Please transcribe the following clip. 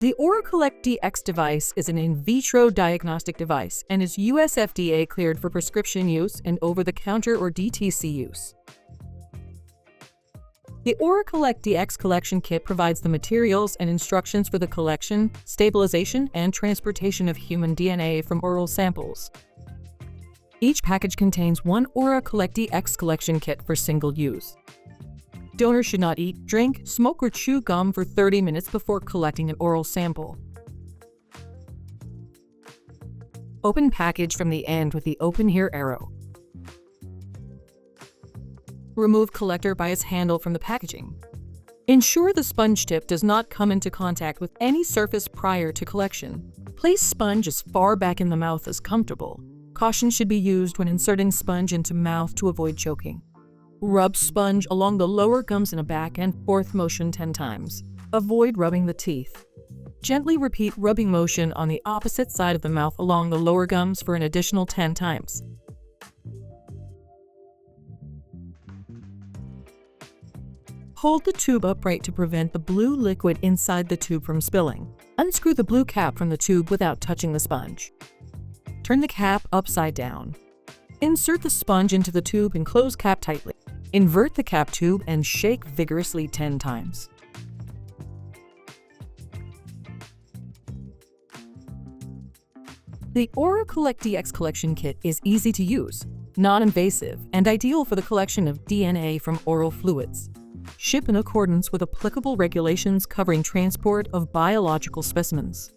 The ORAcollect DX device is an in vitro diagnostic device and is US FDA cleared for prescription use and over-the-counter or DTC use. The ORAcollect DX collection kit provides the materials and instructions for the collection, stabilization, and transportation of human DNA from oral samples. Each package contains one ORAcollect DX collection kit for single use. Donors should not eat, drink, smoke, or chew gum for 30 minutes before collecting an oral sample. Open package from the end with the open here arrow. Remove collector by its handle from the packaging. Ensure the sponge tip does not come into contact with any surface prior to collection. Place sponge as far back in the mouth as comfortable. Caution should be used when inserting sponge into mouth to avoid choking. Rub sponge along the lower gums in a back and forth motion 10 times. Avoid rubbing the teeth. Gently repeat rubbing motion on the opposite side of the mouth along the lower gums for an additional 10 times. Hold the tube upright to prevent the blue liquid inside the tube from spilling. Unscrew the blue cap from the tube without touching the sponge. Turn the cap upside down. Insert the sponge into the tube and close cap tightly. Invert the cap tube and shake vigorously 10 times. The ORAcollect DX collection kit is easy to use, non-invasive, and ideal for the collection of DNA from oral fluids. Ship in accordance with applicable regulations covering transport of biological specimens.